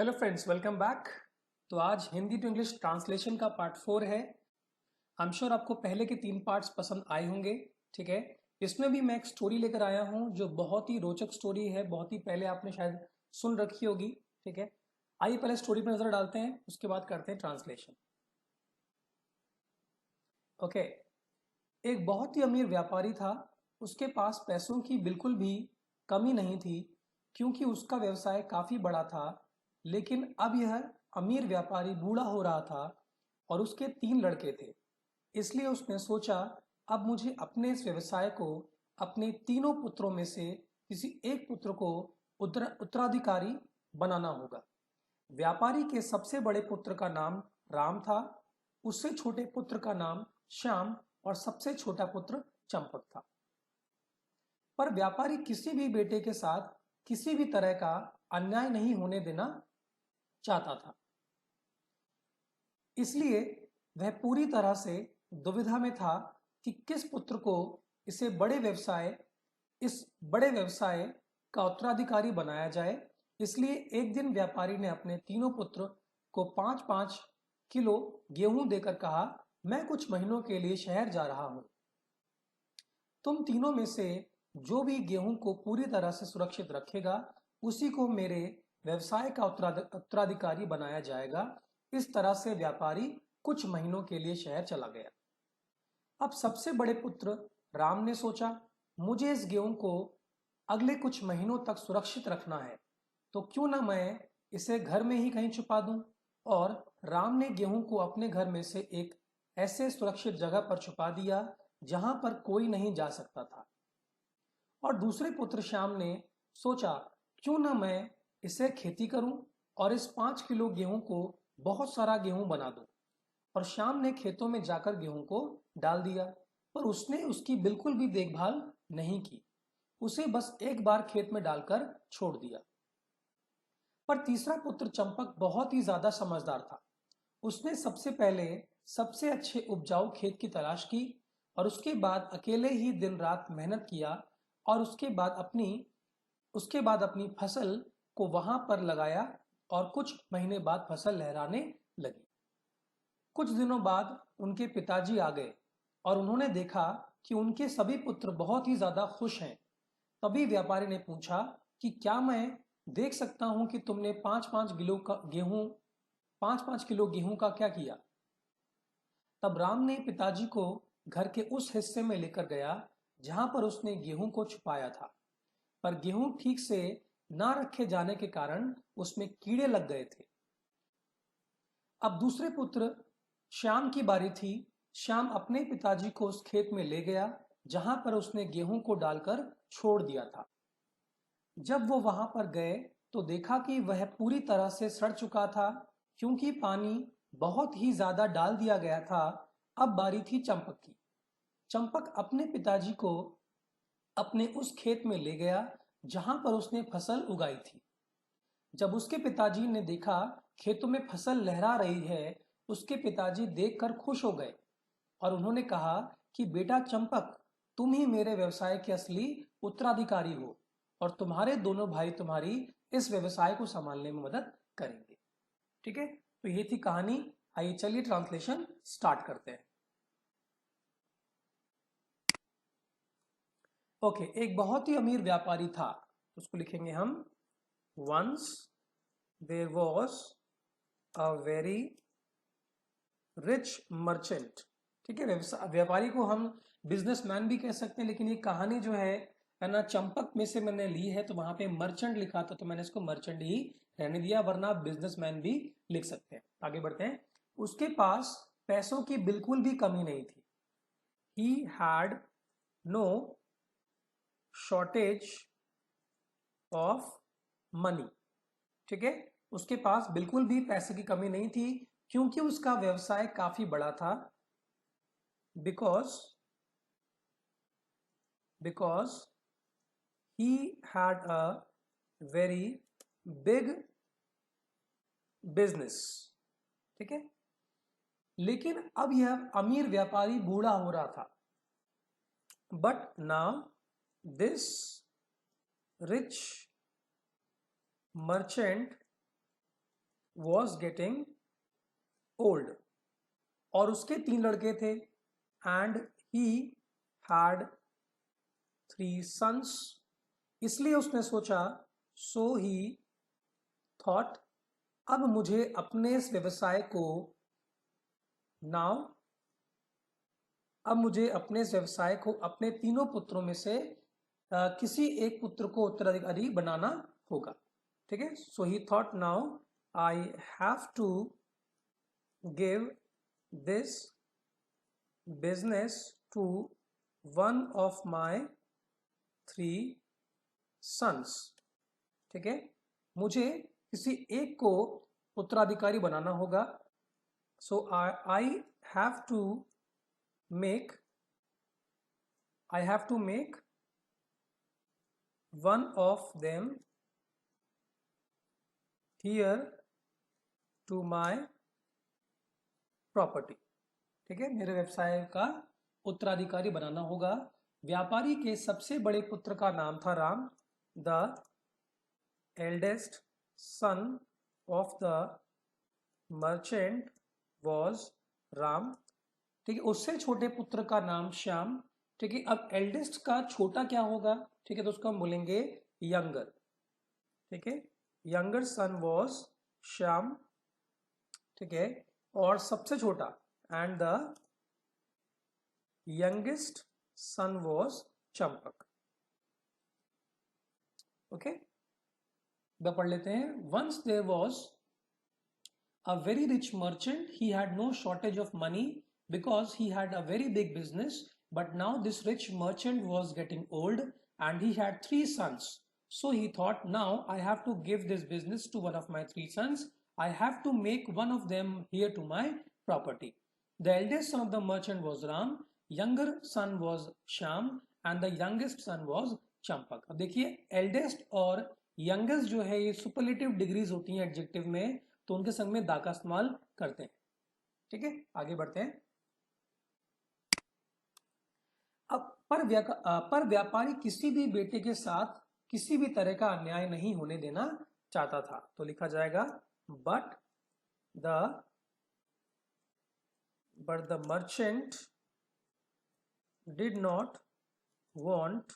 Hello friends, welcome back. तो आज Hindi to English translation का पार्ट 4 है। आई एम श्योर आपको पहले के 3 पार्ट्स पसंद आए होंगे। ठीक है, इसमें भी मैं एक स्टोरी लेकर आया हूं जो बहुत ही रोचक स्टोरी है, बहुत ही पहले आपने शायद सुन रखी होगी। ठीक है, आइए पहले स्टोरी पर नजर डालते हैं, उसके बाद करते हैं ट्रांसलेशन। ओके, एक बहुत ही अमीर व्यापारी था। उसके पास पैसों की बिल्कुल भी कमी नहीं थी, क्योंकि उसका व्यवसाय काफी बड़ा था। लेकिन अब यह अमीर व्यापारी बूढ़ा हो रहा था और उसके 3 लड़के थे। इसलिए उसने सोचा, अब मुझे अपने इस व्यवसाय को अपने तीनों पुत्रों में से किसी एक पुत्र को उत्तराधिकारी बनाना होगा। व्यापारी के सबसे बड़े पुत्र का नाम राम था, उससे छोटे पुत्र का नाम श्याम और सबसे छोटा पुत्र चंपक था। पर व्यापारी किसी भी बेटे के साथ किसी भी तरह का अन्याय नहीं होने देना चाहता था। इसलिए वह पूरी तरह से दुविधा में था कि किस पुत्र को इस बड़े व्यवसाय का उत्तराधिकारी बनाया जाए। इसलिए एक दिन व्यापारी ने अपने तीनों पुत्र को 5-5 किलो गेहूं देकर कहा, मैं कुछ महीनों के लिए शहर जा रहा हूं। तुम तीनों में से जो भी गेहूं को पूरी तरह से सुरक्षित रखेगा, उसी को मेरे व्यवसाय का उत्तराधिकारी बनाया जाएगा। इस तरह से व्यापारी कुछ महीनों के लिए शहर चला गया। अब सबसे बड़े पुत्र राम ने सोचा, मुझे इस गेहूं को अगले कुछ महीनों तक सुरक्षित रखना है, तो क्यों ना मैं इसे घर में ही कहीं छुपा दूं। और राम ने गेहूं को अपने घर में से एक ऐसे सुरक्षित जगह पर छुपा दिया जहां पर कोई नहीं जा सकता था। और दूसरे पुत्र श्याम ने सोचा, क्यों ना मैं इसे खेती करूं और इस 5 किलो गेहूं को बहुत सारा गेहूं बना दूं। और श्याम ने खेतों में जाकर गेहूं को डाल दिया, पर उसने उसकी बिल्कुल भी देखभाल नहीं की, उसे बस एक बार खेत में डालकर छोड़ दिया। पर तीसरा पुत्र चंपक बहुत ही ज्यादा समझदार था। उसने सबसे पहले सबसे अच्छे उपजाऊ खेत की तलाश की और उसके बाद अकेले ही दिन रात मेहनत किया और उसके बाद अपनी फसल को वहां पर लगाया और कुछ महीने बाद फसल लहराने लगी। कुछ दिनों बाद उनके पिताजी आ गए और उन्होंने देखा कि उनके सभी पुत्र बहुत ही ज्यादा खुश हैं। तभी व्यापारी ने पूछा कि क्या मैं देख सकता हूं कि तुमने 5-5 किलो गेहूं का क्या किया। तब राम ने पिताजी को घर के उस हिस्से में लेकर गया जहां पर उसने गेहूं को छुपाया था, पर गेहूं ठीक से ना रखे जाने के कारण उसमें कीड़े लग गए थे। अब दूसरे पुत्र श्याम की बारी थी। श्याम अपने पिताजी को उस खेत में ले गया जहां पर उसने गेहूं को डालकर छोड़ दिया था। जब वो वहां पर गए तो देखा कि वह पूरी तरह से सड़ चुका था, क्योंकि पानी बहुत ही ज्यादा डाल दिया गया था। अब बारी थी चंपक की। चंपक अपने पिताजी को अपने उस खेत में ले गया जहां पर उसने फसल उगाई थी। जब उसके पिताजी ने देखा खेतों में फसल लहरा रही है, उसके पिताजी देखकर खुश हो गए और उन्होंने कहा कि बेटा चंपक, तुम ही मेरे व्यवसाय के असली उत्तराधिकारी हो और तुम्हारे दोनों भाई तुम्हारी इस व्यवसाय को संभालने में मदद करेंगे। ठीक है, तो ये थी कहानी। आइए चलिए ट्रांसलेशन स्टार्ट करते हैं। ओके, एक बहुत ही अमीर व्यापारी था, उसको लिखेंगे हम, once there was a very rich merchant. ठीक है, व्यापारी को हम बिजनेसमैन भी कह सकते हैं, लेकिन ये कहानी जो है ना, चंपक में से मैंने ली है, तो वहां पे मर्चेंट लिखा था तो मैंने इसको मर्चेंट ही रहने दिया, वरना बिजनेसमैन भी लिख सकते हैं। आगे बढ़ते हैं। उसके पास पैसों की बिल्कुल भी कमी नहीं थी। He had no shortage of money. ठीक है, उसके पास बिल्कुल भी पैसे की कमी नहीं थी, क्योंकि उसका व्यवसाय काफी बड़ा था। Because he had a very big business। ठीक है, लेकिन अब यह अमीर व्यापारी बूढ़ा हो रहा था। But now this rich merchant was getting old, और उसके 3 लड़के थे, एंड ही हैड 3 सन्स, इसलिए उसने सोचा, सो ही थॉट, अब मुझे अपने इस व्यवसाय को, नाउ, अब मुझे अपने इस व्यवसाय को अपने तीनों पुत्रों में से किसी एक पुत्र को उत्तराधिकारी बनाना होगा। ठीक है, so he thought, now I have to give this business to one of my 3 sons. ठीक है, मुझे किसी एक को उत्तराधिकारी बनाना होगा। So I have to make one of them heir to my property। ठीक है, मेरे व्यवसाय का उत्तराधिकारी बनाना होगा। व्यापारी के सबसे बड़े पुत्र का नाम था Ram. The eldest son of the merchant was Ram. ठीक है, उससे छोटे पुत्र का नाम श्याम। ठीक है, अब एल्डेस्ट का छोटा क्या होगा? ठीक है, तो उसको हम बोलेंगे यंगर। ठीक है, यंगर सन वॉज श्याम। ठीक है, और सबसे छोटा, and the youngest son was Champak. Okay, पढ़ लेते हैं। Once there was a very rich merchant. He had no shortage of money because he had a very big business. But now this rich merchant was getting old and he had 3 sons. So he thought, now I have to give this business to one of my 3 sons. I have to make one of them heir to my property. The eldest son of the merchant was Ram, younger son was Shyam, and the youngest son was Champak. अब देखिए, eldest और youngest जो है ये superlative degrees होती हैं adjective में, तो उनके संग में दा का इस्तेमाल करते हैं। ठीक है, आगे बढ़ते हैं। अब पर व्यापारी किसी भी बेटे के साथ किसी भी तरह का अन्याय नहीं होने देना चाहता था, तो लिखा जाएगा but the merchant did not want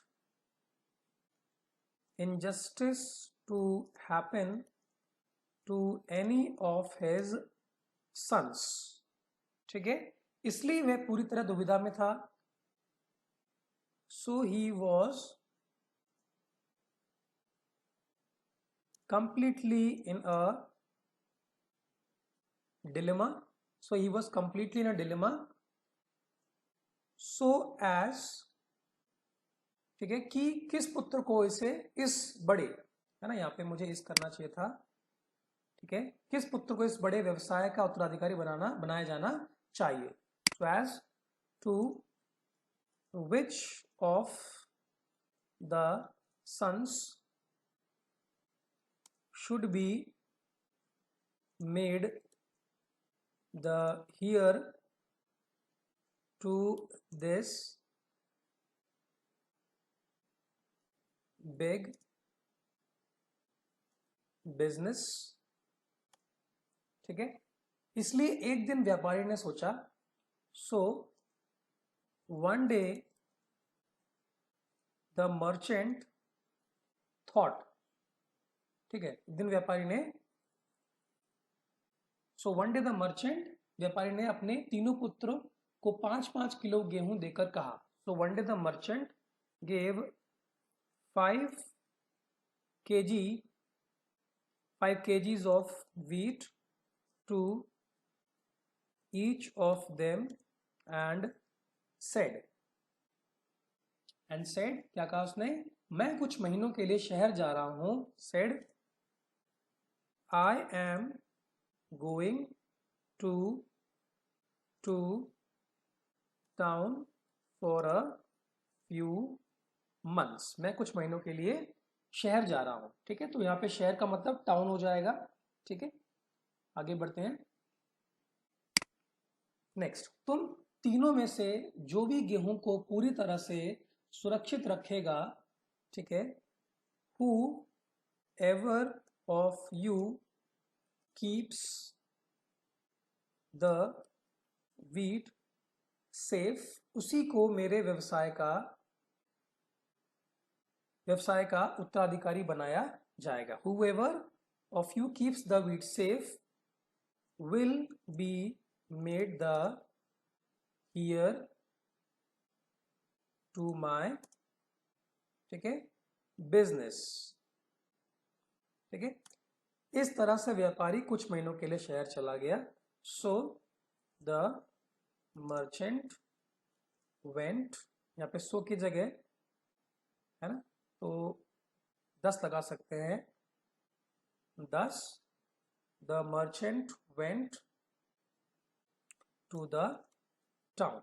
injustice to happen to any of his sons। ठीक है, इसलिए वह पूरी तरह दुविधा में था। so he was completely in a dilemma so as, ठीक है, कि किस पुत्र को इसे, इस बड़े, है ना, यहाँ पे मुझे इस करना चाहिए था। ठीक है, किस पुत्र को इस बड़े व्यवसाय का उत्तराधिकारी बनाया जाना चाहिए। so as to which of the sons should be made the heir to this big business। ठीक है, इसलिए एक दिन व्यापारी ने सोचा, so one day the merchant thought. ठीक है, एक दिन व्यापारी ने, so one day the merchant, व्यापारी ने अपने तीनों पुत्रों को 5-5 किलो गेहूं देकर कहा। So one day the merchant gave 5 kgs of wheat to each of them and said, क्या कहा उसने? मैं कुछ महीनों के लिए शहर जा रहा हूं। said, I am going to town for a few months। मैं कुछ महीनों के लिए शहर जा रहा हूं। ठीक है, तो यहाँ पे शहर का मतलब टाउन हो जाएगा। ठीक है, आगे बढ़ते हैं। नेक्स्ट, तुम तीनों में से जो भी गेहूं को पूरी तरह से सुरक्षित रखेगा, ठीक है, who ever of you keeps the wheat safe, उसी को मेरे व्यवसाय का उत्तराधिकारी बनाया जाएगा। Whoever of you keeps the wheat safe will be made the heir to my, ठीक है, बिजनेस। ठीक है, इस तरह से व्यापारी कुछ महीनों के लिए शहर चला गया। सो द मर्चेंट वेंट, यहाँ पे सो की जगह है ना, तो 10 लगा सकते हैं, 10। The merchant went to the town.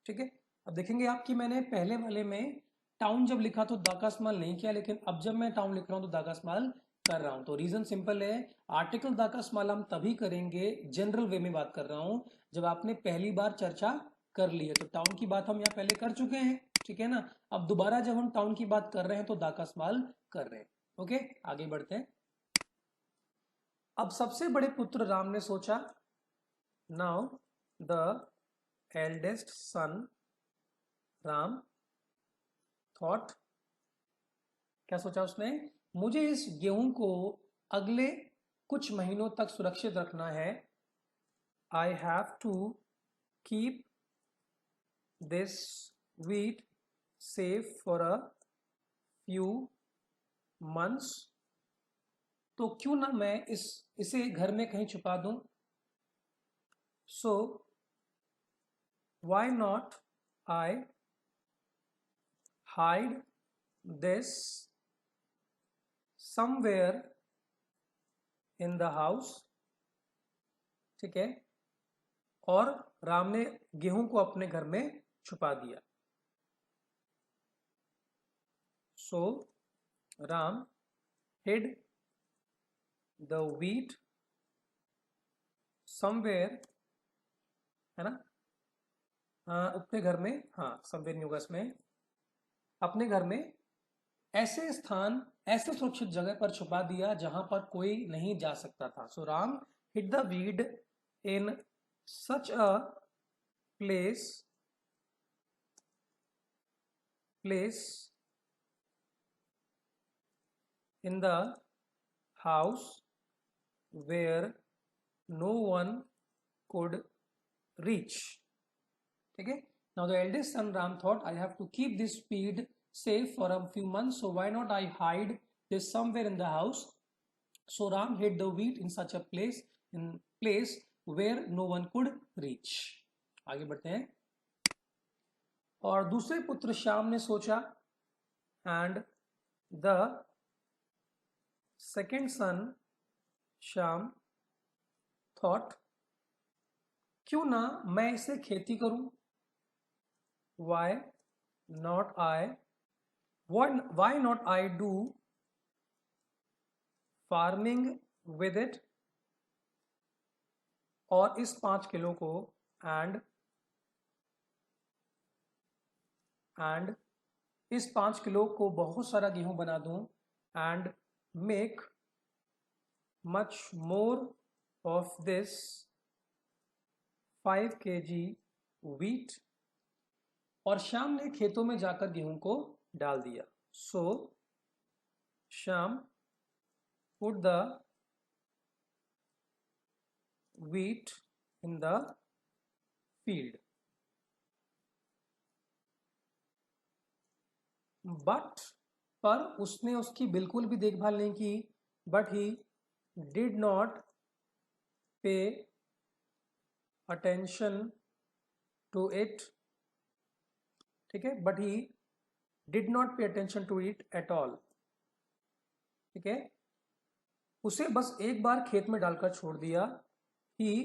ठीक है, अब देखेंगे आप कि मैंने पहले वाले में टाउन जब लिखा तो द का इस्तेमाल नहीं किया, लेकिन अब जब मैं टाउन लिख रहा हूं तो द का इस्तेमाल कर रहा हूं। तो रीजन सिंपल है, आर्टिकल द का इस्तेमाल हम तभी करेंगे, जनरल वे में बात कर रहा हूं, जब आपने पहली बार चर्चा कर ली है। तो टाउन की बात हम यहाँ पहले कर चुके हैं, ठीक है ना। अब दोबारा जब हम टाउन की बात कर रहे हैं तो द का इस्तेमाल कर रहे हैं। ओके, आगे बढ़ते हैं। अब सबसे बड़े पुत्र राम ने सोचा, now the eldest son Ram thought, क्या सोचा उसने, मुझे इस गेहूं को अगले कुछ महीनों तक सुरक्षित रखना है। I have to keep this wheat safe for a few months, तो क्यों ना मैं इसे घर में कहीं छुपा दूं। सो why not I hide this somewhere in the house। ठीक है, और राम ने गेहूं को अपने घर में छुपा दिया। सो Ram hid the wheat somewhere, है ना, अपने घर में, हाँ somewhere नहीं होगा इसमें, अपने घर में ऐसे स्थान, ऐसे सुरक्षित जगह पर छुपा दिया जहां पर कोई नहीं जा सकता था। सो Ram hid the wheat in such a place in the house where no one could reach। ठीक है, now the eldest son Ram thought, I have to keep this seed safe for a few months, so why not I hide this somewhere in the house। so Ram hid the wheat in such a place where no one could reach। आगे बढ़ते हैं। और दूसरे पुत्र श्याम ने सोचा, and the second son Shyam thought, क्यों ना मैं इसे खेती करूं। why not I do farming with it, और इस 5 किलो को and इस 5 किलो को बहुत सारा गेहूं बना दूं, and make much more of this 5 kg wheat। और श्याम ने खेतों में जाकर गेहूं को डाल दिया। सो Shyam put the wheat in the field, पर उसने उसकी बिल्कुल भी देखभाल नहीं की। But he did not pay attention to it. ठीक है, but he did not pay attention to it at all. ठीक है, उसे बस एक बार खेत में डालकर छोड़ दिया। ही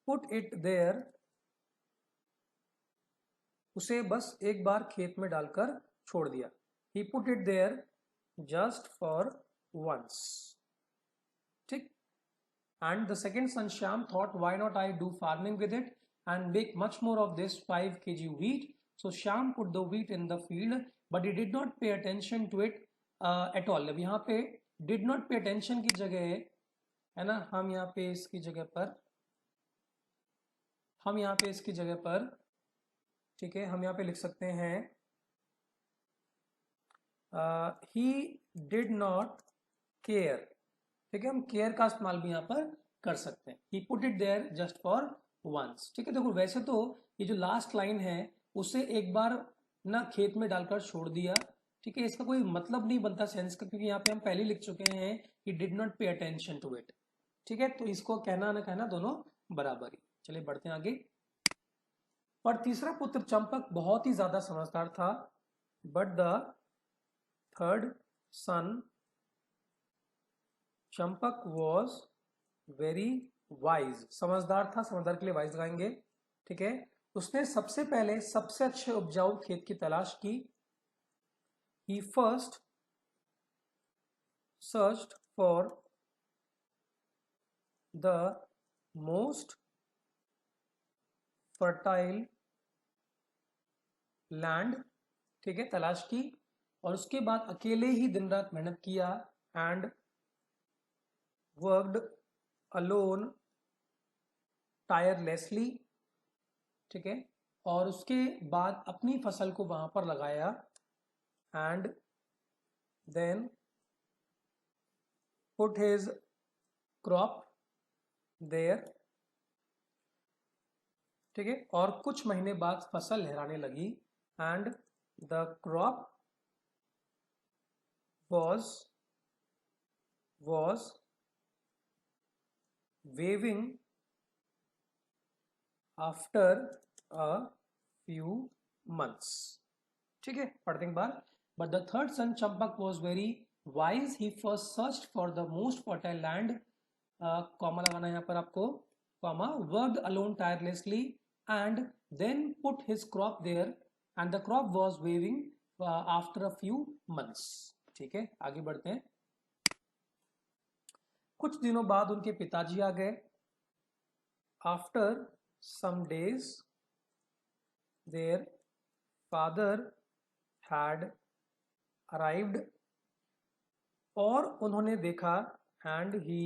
पुट इट देयर, उसे बस एक बार खेत में डालकर छोड़ दिया। He put it there just for once. ठीक, and the second son Shyam thought, why not I do farming with it and make much more of this 5 kg wheat। So Shyam put the wheat in the field, but he did not pay attention to it at all। अब यहाँ पे did not pay attention की जगह है ना। हम यहाँ पे इसकी जगह पर ठीक है, हम यहाँ पे लिख सकते हैं ही डिड नॉट केयर। ठीक है, हम केयर का इस्तेमाल भी यहाँ पर कर सकते हैं। He put it there just for once. ठीक है, देखो वैसे तो ये जो लास्ट लाइन है उसे एक बार ना खेत में डालकर छोड़ दिया। ठीक है, इसका कोई मतलब नहीं बनता सेंस का, क्योंकि यहाँ पे हम पहले लिख चुके हैं he did not pay attention to it. ठीक है, तो इसको कहना ना कहना दोनों बराबर ही। चलिए बढ़ते हैं आगे। पर तीसरा पुत्र चंपक बहुत ही ज्यादा समझदार था। But the third son Champak was very wise. समझदार था, समझदार के लिए वाइज लगाएंगे। ठीक है, उसने सबसे पहले सबसे अच्छे उपजाऊ खेत की तलाश की। He first searched for the most fertile land. ठीक है, तलाश की और उसके बाद अकेले ही दिन रात मेहनत किया। And worked alone tirelessly. ठीक है, और उसके बाद अपनी फसल को वहां पर लगाया। And then put his crop there. ठीक है, और कुछ महीने बाद फसल लहराने लगी। And the crop was waving after a few months। ठीक है, पढ़ते हैं एक बार। But the third son Champak was very wise. He first search for the most fertile land, comma लगाना है यहाँ पर आपको, comma, worked alone tirelessly and then put his crop there and the crop was waving after a few months. ठीक है, आगे बढ़ते हैं। कुछ दिनों बाद उनके पिताजी आ गए। After some days their father had arrived. और उन्होंने देखा, एंड ही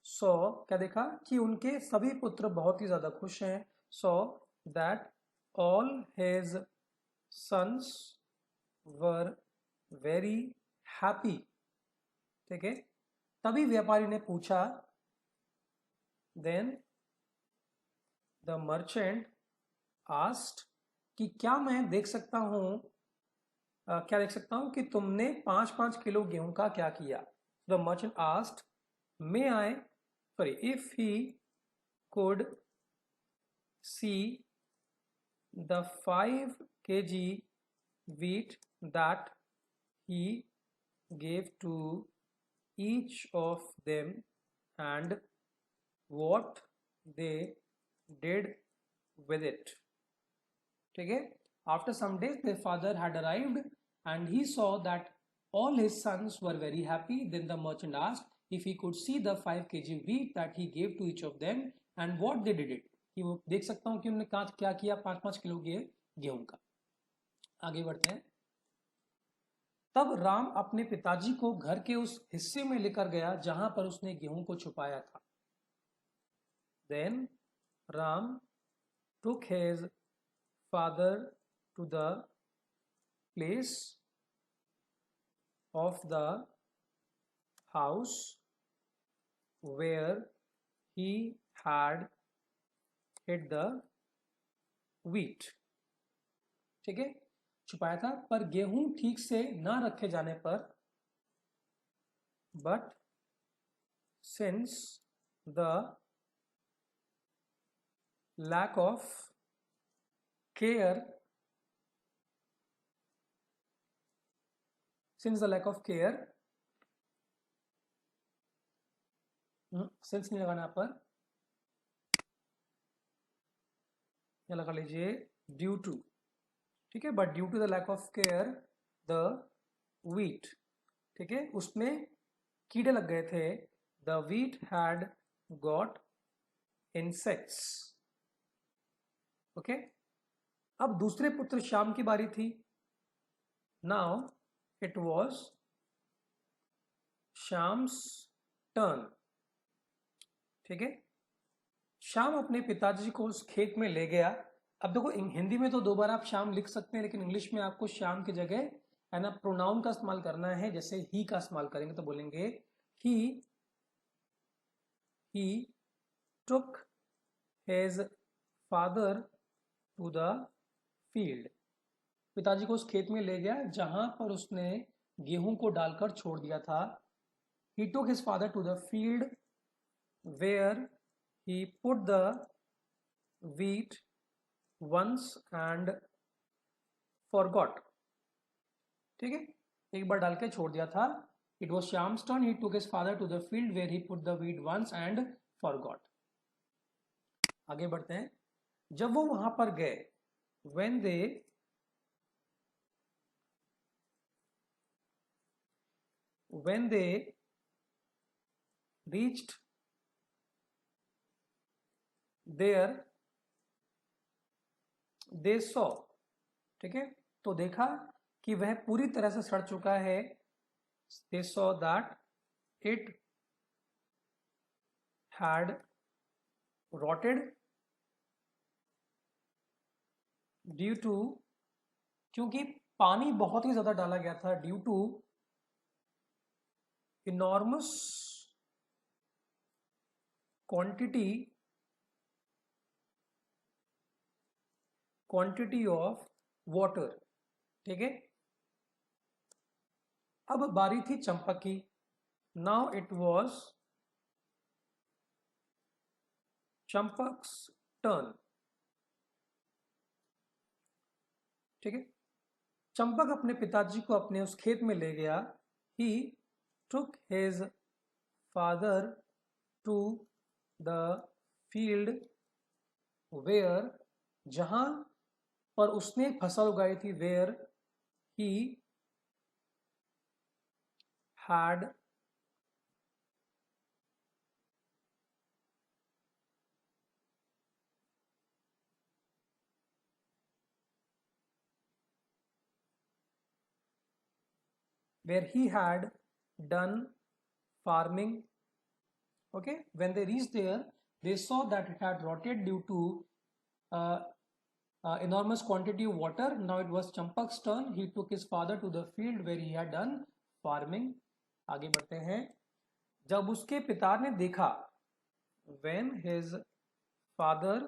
सॉ, क्या देखा, कि उनके सभी पुत्र बहुत ही ज्यादा खुश हैं। Saw that all his sons were very happy. ठीक है, तभी व्यापारी ने पूछा, देन द मर्चेंट आस्क्ड, कि क्या मैं देख सकता हूं, क्या देख सकता हूं कि तुमने 5-5 किलो गेहूं का क्या किया। The merchant asked may I, sorry, if he could see the 5 kg wheat that he gave to each of them and what they did with it। ठीक है, after some days their father had arrived and he saw that all his sons were very happy। Then the merchant asked if he could see the 5 kg wheat that he gave to each of them and what they did it। कि वो देख सकता हूं कि उन्होंने क्या किया 5-5 kilo गेहूं का। आगे बढ़ते हैं। तब राम अपने पिताजी को घर के उस हिस्से में लेकर गया जहां पर उसने गेहूं को छुपाया था। Then Ram took his father to the place of the house where he had hid the wheat। ठीक है, छुपाया था, पर गेहूं ठीक से ना रखे जाने पर, but since the lack of care, since the lack of care, since नहीं लगाना पर, या लगा लीजिए ड्यू टू। ठीक है, but due to the lack of care the wheat, ठीक है, उसमें कीड़े लग गए थे। The wheat had got insects. Okay, अब दूसरे पुत्र श्याम की बारी थी। Now it was Shyam's turn. ठीक है। श्याम अपने पिताजी को उस खेत में ले गया। अब देखो हिंदी में तो 2 बार आप श्याम लिख सकते हैं, लेकिन इंग्लिश में आपको श्याम की जगह है ना प्रोनाउन का इस्तेमाल करना है। जैसे ही का इस्तेमाल करेंगे तो बोलेंगे he took his father to the field. पिताजी को उस खेत में ले गया जहां पर उसने गेहूं को डालकर छोड़ दिया था। He took his father to the field where he put the wheat once and forgot। ठीक है, एक बार डाल के छोड़ दिया था। It was Shyam's turn, he took his father to the field where he put the wheat once and forgot। आगे बढ़ते हैं। जब वो वहां पर गए, when they reached there they saw। ठीक है, तो देखा कि वह पूरी तरह से सड़ चुका है। they saw that it had rotted due to, क्योंकि पानी बहुत ही ज्यादा डाला गया था, due to enormous quantity of water। ठीक है, अब बारी थी चंपक की। Now it was Champak's turn. ठीक है, चंपक अपने पिताजी को अपने उस खेत में ले गया। He took his father to the field where, जहां पर उसने फसल उगाई थी, where he had done farming। okay, when they reached there they saw that it had rotted due to enormous quantity of water। now it was Champak's turn, he took his father to the field where he had done farming। आगे बढ़ते हैं। जब उसके पिता ने देखा, when his father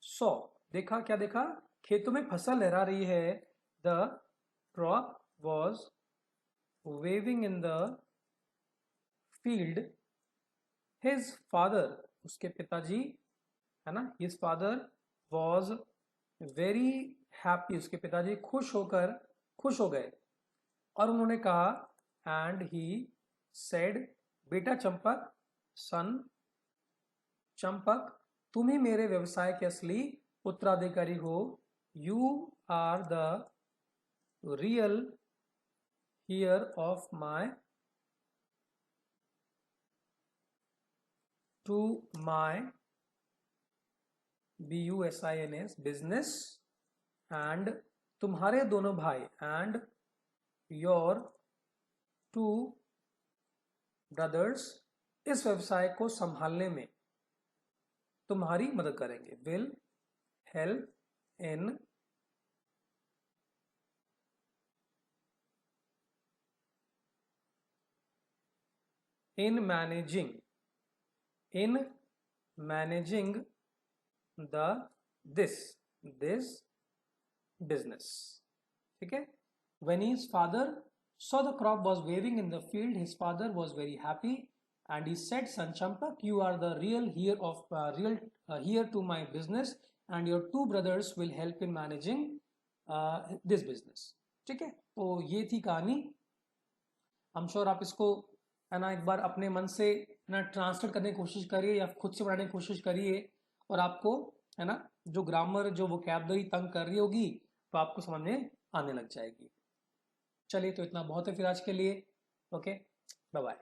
saw, देखा, क्या देखा, खेतों में फसल लहरा रही है। the crop was waving in the field। his father, उसके पिताजी है ना, his father was very happy, उसके पिताजी खुश हो गए और उन्होंने कहा, and he said, बेटा चंपक, son चंपक, तुम ही मेरे व्यवसाय के असली उत्तराधिकारी हो। you are the real heir of my business। and तुम्हारे दोनों भाई, and your 2 brothers, इस व्यवसाय को संभालने में तुम्हारी मदद करेंगे। will help in managing this business। ठीक है, when his father saw the crop was waving in the field, his father was very happy and he said, son Champak, you are the real heir to my business and your 2 brothers will help in managing this business। ठीक है, तो ये थी कहानी। I'm sure आप इसको है ना एक बार अपने मन से है ना ट्रांसलेट करने की कोशिश करिए या खुद से बनाने की कोशिश करिए, और आपको है ना जो ग्रामर, जो वोकैबुलरी तंग कर रही होगी, तो आपको समझ में आने लग जाएगी। चलिए, तो इतना बहुत है फिर आज के लिए। Okay, bye bye.